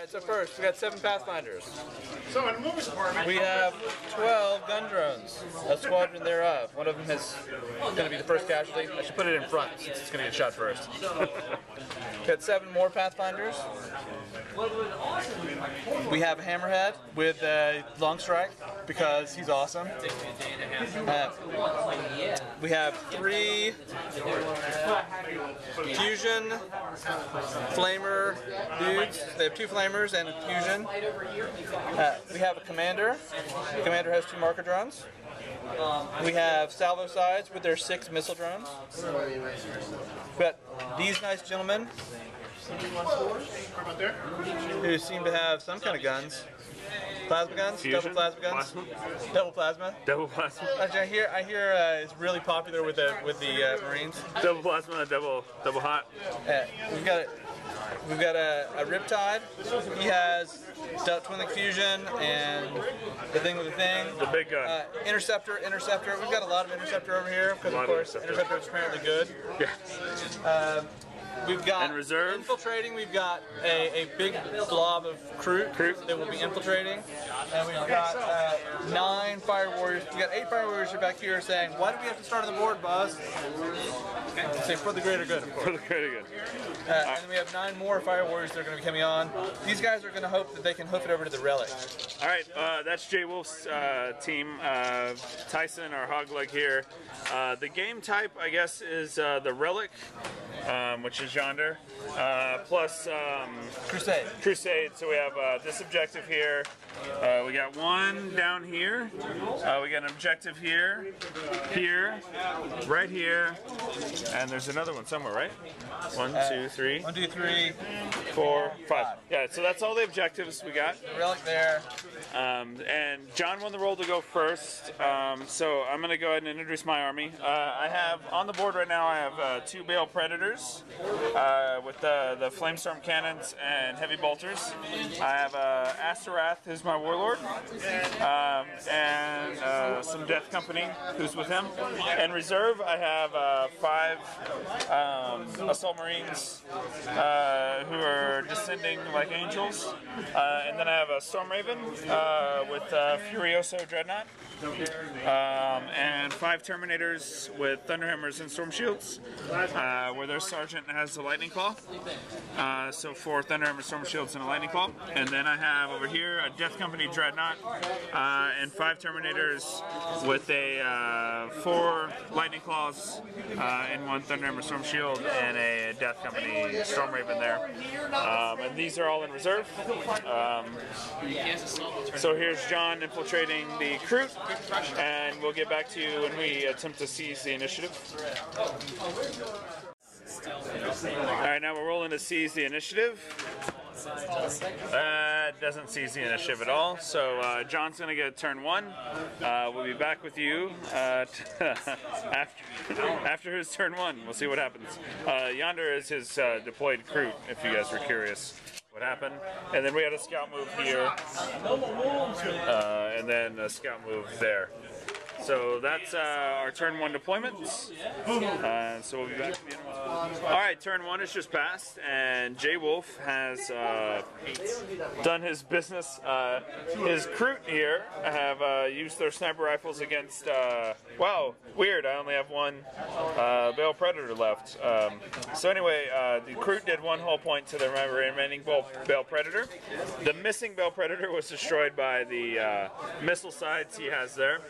Alright, so first, we got 7 Pathfinders. So in the movie department, We have 12 gun drones, a squadron thereof. One of them is going to be the first casualty. I should put it in front since it's going to get shot first. We got 7 more Pathfinders. We have a Hammerhead with a long strike because he's awesome. We have 3 fusion flamer dudes. They have 2 flamers and a fusion. We have a commander. The commander has 2 marker drones. We have salvo sides with their 6 missile drones. We got these nice gentlemen who seem to have some kind of guns. Plasma guns? Fusion? Double plasma guns? Plasma? Double plasma? Double plasma. Actually, I hear it's really popular with the Marines. Double plasma, double hot. We've got a Riptide. He has Twin Link Fusion and the thing with the thing. The big gun. Interceptor. We've got a lot of Interceptor over here because of course Interceptor is apparently good. Yeah. We've got and reserve. Infiltrating. We've got a big blob of crew that will be infiltrating, and we've got 9 fire warriors. We got 8 fire warriors back here saying, "Why do we have to start on the board, boss?" Say for the greater good, of course. For the greater good. And then we have 9 more fire warriors that are going to be coming on. These guys are going to hope that they can hoof it over to the relic. All right, that's Jwolf's team. Tyson, our Hogleg here. The game type, I guess, is the relic, which is yonder, plus Crusade. So we have this objective here. We got 1 down here. We got an objective here, right here, and there's another one somewhere, right? 1, 2, 3. 1, 2, 3, 4, 5. Yeah, so that's all the objectives we got. The relic there. And John won the role to go first, so I'm going to go ahead and introduce my army. I have on the board right now, I have 2 Bale Predators with the Flamestorm cannons and heavy bolters. I have Asterath, who's my warlord, and some Death Company, who's with him. In reserve, I have 5 Assault Marines who are descending like angels, and then I have a Storm Raven with Furioso Dreadnought, and 5 Terminators with Thunderhammers and Storm Shields, where their sergeant has the Lightning Claw. So 4 Thunderhammer Storm Shields and a Lightning Claw. And then I have over here a Death Company Dreadnought and 5 Terminators with a 4 Lightning Claws and 1 Thunderhammer Storm Shield and a Death Company Storm Raven there. And these are all in reserve. So here's John infiltrating the Crute, and we'll get back to you when we attempt to seize the initiative. Alright, now we're rolling to seize the initiative. That doesn't seize the initiative at all, so John's going to get turn 1. We'll be back with you after his turn 1. We'll see what happens. Yonder is his deployed Crute, if you guys were curious what happened. And then we had a scout move here, and then a scout move there. So that's our turn 1 deployments. So we'll be back. Alright, turn 1 is just passed, and Jwolf has done his business. His Crute here have used their sniper rifles against, wow, weird, I only have 1 Bale Predator left. So anyway, the Crute did 1 hull point to the remaining Bale Predator. The missing Bale Predator was destroyed by the missile sides he has there.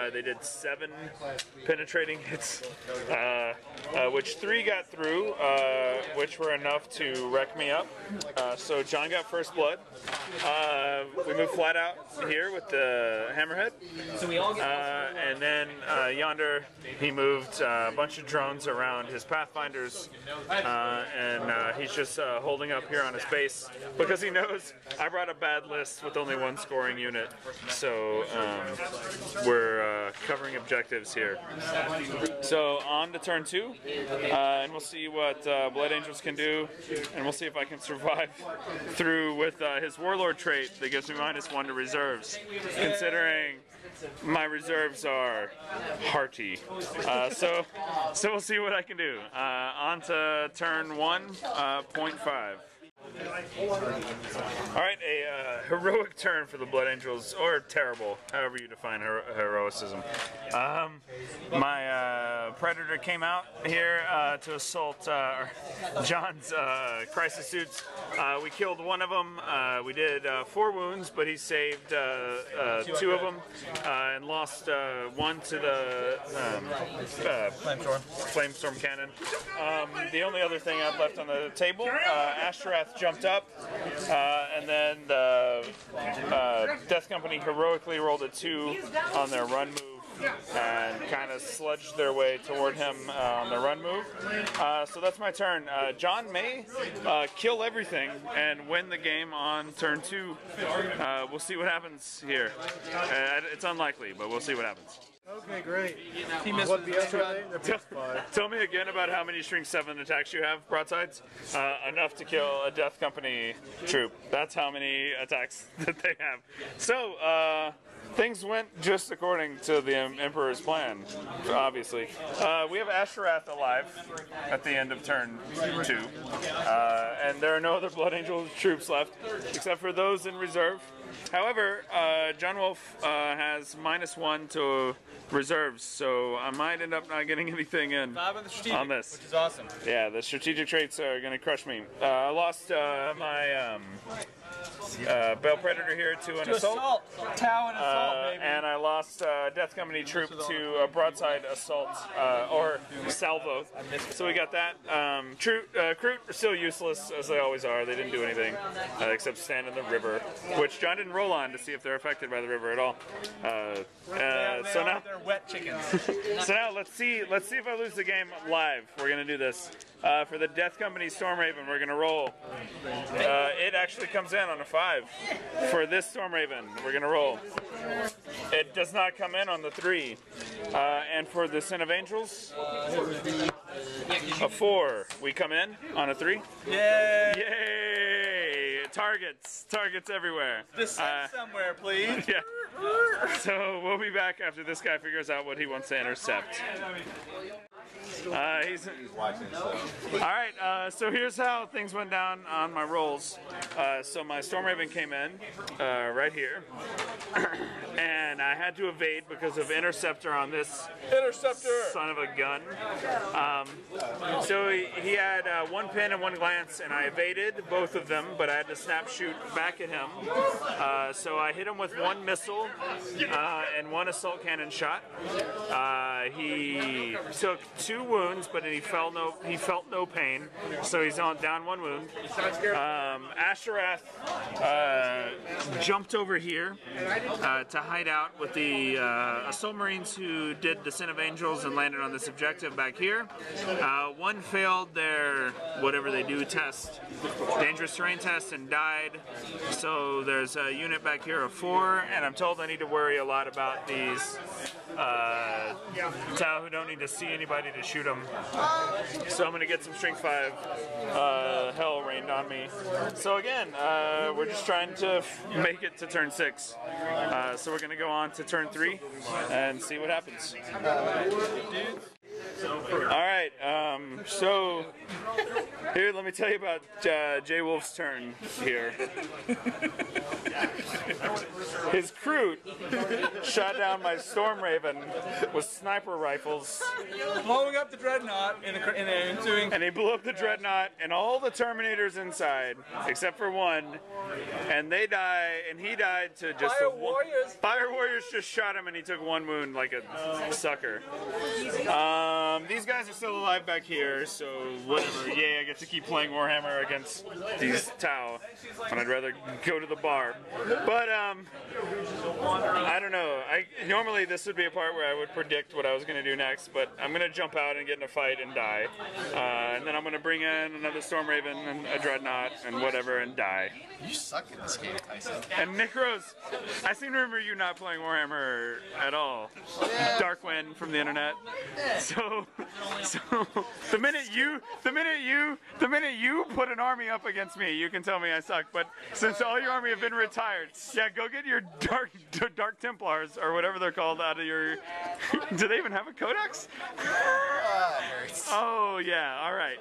They did 7 penetrating hits, which 3 got through, which were enough to wreck me up. So John got first blood. We moved flat out here with the Hammerhead. And then yonder, he moved a bunch of drones around his Pathfinders, and he's just holding up here on his base because he knows I brought a bad list with only 1 scoring unit. So we're covering objectives here. So on to turn 2, and we'll see what Blood Angels can do, and we'll see if I can survive through with his Warlord trait that gives me -1 to reserves, considering my reserves are hearty. So we'll see what I can do. On to turn 1, .5. Alright, a heroic turn for the Blood Angels, or terrible, however you define heroicism. My Predator came out here to assault John's crisis suits. We killed one of them. We did 4 wounds, but he saved 2 of them and lost 1 to the Flamestorm cannon. The only other thing I've left on the table, Ashtorath jumped up, and then the Death Company heroically rolled a 2 on their run move and kind of sludged their way toward him on the run move. So that's my turn. John may kill everything and win the game on turn 2. We'll see what happens here. It's unlikely, but we'll see what happens. Okay, great. What Tell me again about how many Shrink 7 attacks you have, broadsides. Enough to kill a Death Company troop. That's how many attacks that they have. So, things went just according to the Emperor's plan, obviously. We have Ashtorath alive at the end of turn 2, and there are no other Blood Angel troops left, except for those in reserve. However, Jwolf has -1 to reserves, so I might end up not getting anything in on this. Which is awesome. Yeah, the strategic traits are going to crush me. I lost my Bell Predator here to an assault. Tau and assault, baby. And I lost Death Company troop to a broadside assault, or salvo. So we got that. Crew are still useless, as they always are. They didn't do anything except stand in the river, which John didn't roll on to see if they're affected by the river at all. So now they're wet chickens. So now let's see if I lose the game live. We're gonna do this. For the Death Company Stormraven, we're gonna roll. It actually comes in on a 5. For this Stormraven, we're gonna roll. It does not come in on the 3. And for the Sin of Angels, a 4. We come in on a 3. Yay! Yay! Targets everywhere. Descend somewhere, please. Yeah. So we'll be back after this guy figures out what he wants to intercept. He's watching. Alright, so here's how things went down on my rolls. So my Stormraven came in right here. And I had to evade because of Interceptor on this son of a gun. So he had 1 pin and 1 glance, and I evaded both of them, but I had to snap shoot back at him. So I hit him with 1 missile and 1 assault cannon shot. He took 2 wounds, but he felt no pain, so he's down 1 wound. Ashtorath jumped over here to hide out with the Assault Marines who did the Sin of Angels and landed on this objective back here. 1 failed their whatever they do test, dangerous terrain test, and died. So there's a unit back here of 4, and I'm told I need to worry a lot about these Tau who don't need to see anybody to shoot them. So I'm gonna get some Strength 5 hell rained on me. So again, we're just trying to make it to turn 6. So we're gonna go on to turn 3 and see what happens. Alright, so here, let me tell you about Jwolf's turn here. His crew shot down my Stormraven with sniper rifles. Blowing up the Dreadnought in the ensuing. And he blew up the Dreadnought and all the Terminators inside, except for 1. And they die, and he died to just Fire Warriors. Fire Warriors just shot him, and he took 1 wound like a sucker. These guys are still alive back here, so whatever. Yay, I get to keep playing Warhammer against these Tau, and I'd rather go to the bar. But I don't know. Normally this would be a part where I would predict what I was going to do next, but I'm going to jump out and get in a fight and die. And then I'm going to bring in another Stormraven and a Dreadnought and whatever and die. You suck in this game, Tyson. And Nick Rose, I seem to remember you not playing Warhammer at all. Yeah. Darkwind from the internet. So the minute you put an army up against me, you can tell me I suck. But since all your army have been retired, yeah, go get your Dark Templars or whatever they're called out of your. Do they even have a codex? Very Oh yeah, all right.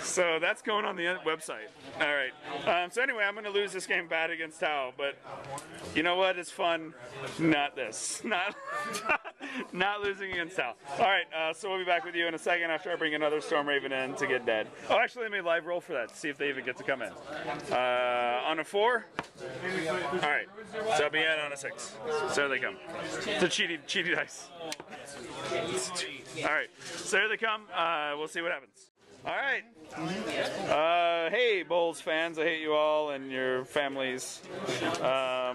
So that's going on the website. All right. So anyway, I'm going to lose this game bad against Tao, but you know what? It's fun. Not this. Not losing against Tao. All right. So we'll be back with you in a second after I bring another Storm Raven in to get dead. Oh, actually, let me live roll for that to see if they even get to come in. On a 4. All right. So I'll be in on a 6. So there they come. It's a cheaty dice. All right, so here they come. We'll see what happens. All right. Hey, BoLS fans, I hate you all and your families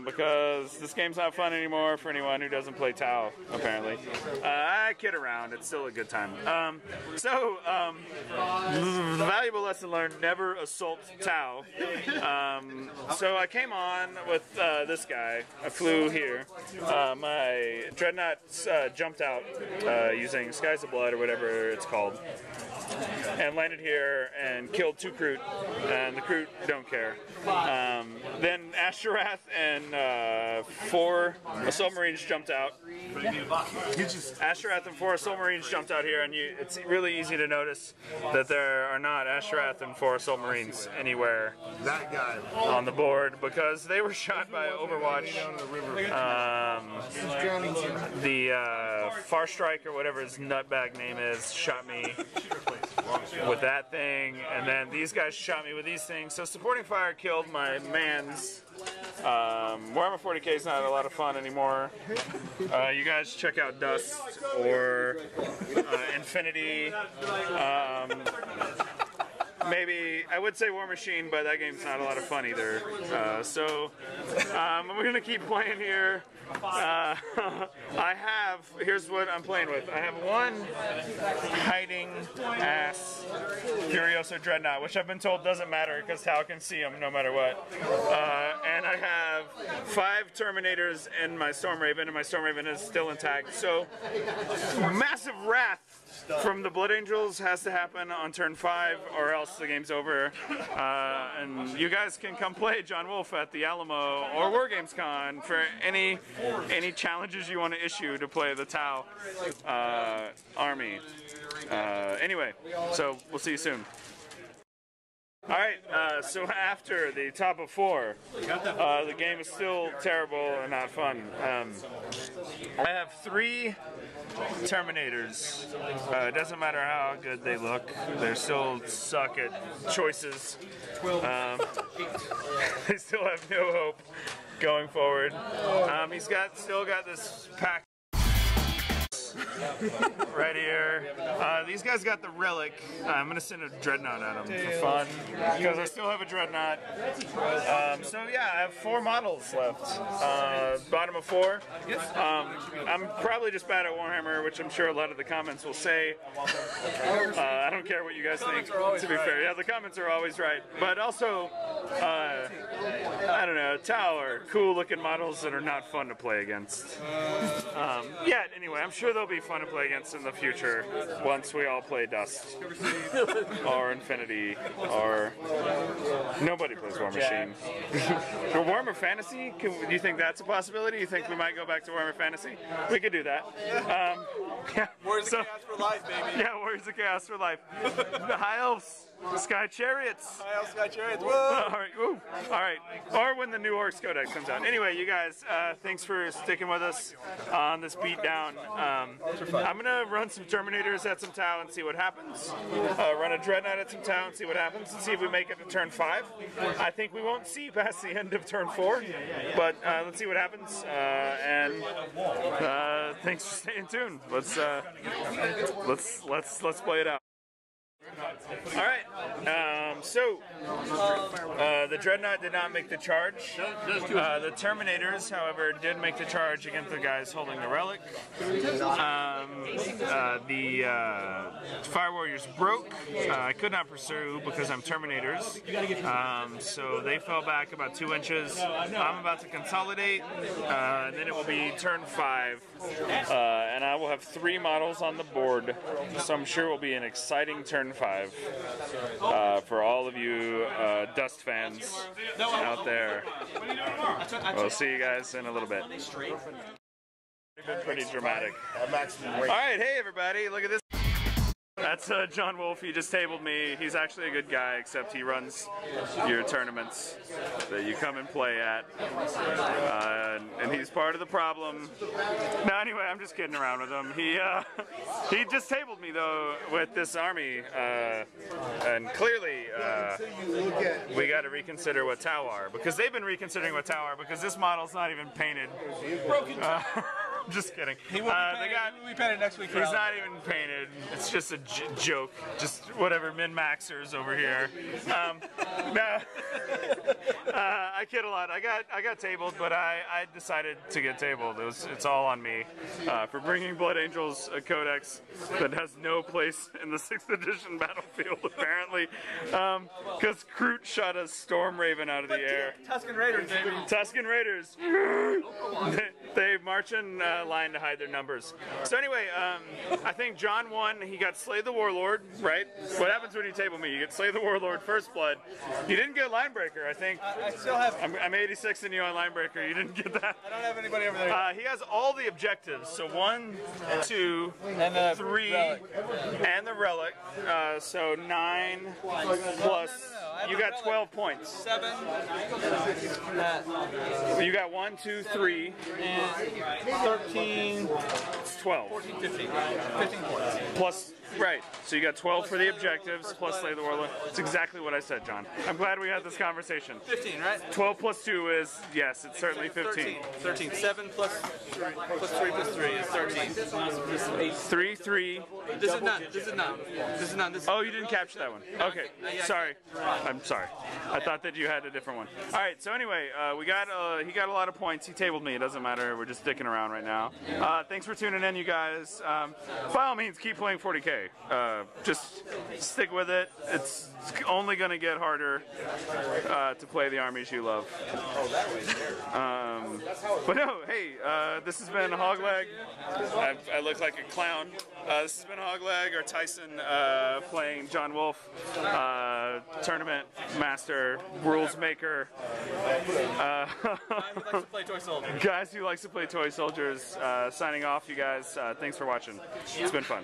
because this game's not fun anymore for anyone who doesn't play Tau, apparently. I kid around. It's still a good time. Valuable lesson learned, never assault Tau. So I came on with this guy. I flew here. My Dreadnought jumped out using Skies of Blood or whatever it's called, and landed here and killed 2 Kroot, and the Kroot don't care. Then Ashtorath and 4 Assault Marines jumped out. Ashtorath and 4 Assault Marines jumped out here, and it's really easy to notice that there are not Ashtorath and 4 Assault Marines anywhere on the board because they were shot by Overwatch. The Far Strike or whatever his nutbag name is shot me with that thing, and then these guys shot me with these things. So supporting fire killed my mans. Warhammer 40k is not a lot of fun anymore. You guys check out Dust or Infinity. Maybe, I would say War Machine, but that game's not a lot of fun either. We're going to keep playing here. Here's what I'm playing with. I have 1 hiding ass Furioso Dreadnought, which I've been told doesn't matter because Tau can see him no matter what. And I have 5 Terminators in my Storm Raven, and my Storm Raven is still intact. So, massive wrath from the Blood Angels has to happen on turn 5, or else the game's over. And you guys can come play Jwolf at the Alamo or WarGamesCon for any challenges you want to issue to play the Tau army. Anyway, so we'll see you soon. Alright, so after the top of 4, the game is still terrible and not fun. I have 3 Terminators. It doesn't matter how good they look, they still suck at choices. They still have no hope going forward. He's still got this pack right here. These guys got the relic. I'm gonna send a Dreadnought at them for fun because I still have a Dreadnought. So yeah, I have 4 models left. Bottom of 4. I'm probably just bad at Warhammer, which I'm sure a lot of the comments will say. I don't care what you guys think, to be fair. Yeah, the comments are always right. But also, I don't know, Tau are cool looking models that are not fun to play against. Yeah, anyway, I'm sure they'll be fun to play against in the future once we all play Dust or Infinity or nobody plays War Machine. Or Warhammer Fantasy? Do you think that's a possibility? You think we might go back to Warhammer Fantasy? We could do that. Yeah. Warriors of Chaos for life, baby. Yeah, Warriors of Chaos for life. The High Elves. Sky Chariots. High Elves, Sky Chariots. Woo! All right, woo. All right. Or when the new Orcs Codex comes out. Anyway, you guys, thanks for sticking with us on this beatdown. I'm gonna run some Terminators at some Tau and see what happens. Run a Dreadnought at some Tau and see what happens, and see if we make it to turn 5. I think we won't see past the end of turn 4, but let's see what happens. And thanks for staying tuned. Let's play it out. Alright, the Dreadnought did not make the charge. The Terminators, however, did make the charge against the guys holding the relic. The Fire Warriors broke. I could not pursue because I'm Terminators. So they fell back about 2 inches. I'm about to consolidate. Then it will be turn 5. And I will have 3 models on the board. So I'm sure it will be an exciting turn 5 for all of you Dust fans out there. We'll see you guys in a little bit. Pretty dramatic. Alright, hey everybody, look at this. That's John Wolf. He just tabled me. He's actually a good guy, except he runs your tournaments that you come and play at. And he's part of the problem. No, anyway, I'm just kidding around with him. He just tabled me, though, with this army. And clearly, we got to reconsider what Tau are. Because they've been reconsidering what Tau are, because this model's not even painted. Just kidding. He will be painted next week. He's not even painted. It's just a joke. Just whatever min-maxers over here. No, I kid a lot. I got tabled, but I decided to get tabled. It's all on me for bringing Blood Angels a codex that has no place in the 6th edition battlefield apparently, because Kroot shot a Storm Raven out of the air. Tusken Raiders, baby. Tusken Raiders. They march in line to hide their numbers. So anyway, I think John won. He got Slay the Warlord, right? What happens when you table me? You get Slay the Warlord, First Blood. You didn't get Linebreaker, I think. I still have... I'm 86 in you on Linebreaker. You didn't get that. I don't have anybody over there. He has all the objectives. So 1, 2, and 3, relic. And the Relic. So 9 plus... You got 12 points. 7. You got 1, 2, 3. And 13. It's 12. 14, 15. 15 points. Plus, right. So you got 12 for the objectives, plus Slay the Warlord. It's exactly what I said, John. I'm glad we had this conversation. 15, right? 12 plus 2 is, yes, it's certainly 15. 13. 7 plus 3 plus 3 is 13. 3, 3. This is none. This is none. This is none. This is Oh, you didn't capture that one. Okay, sorry. I'm sorry. I thought that you had a different one. All right, so anyway, he got a lot of points. He tabled me. It doesn't matter. We're just sticking around right now. Thanks for tuning in, you guys. By all means, keep playing 40K. Just stick with it. It's only going to get harder to play the armies you love. But no, hey, this has been Hogleg. I look like a clown. This has been Hogleg or Tyson playing John Wolf, tournament master, rules maker. Guys who likes to play toy soldiers. Signing off, you guys. Thanks for watching. It's been fun.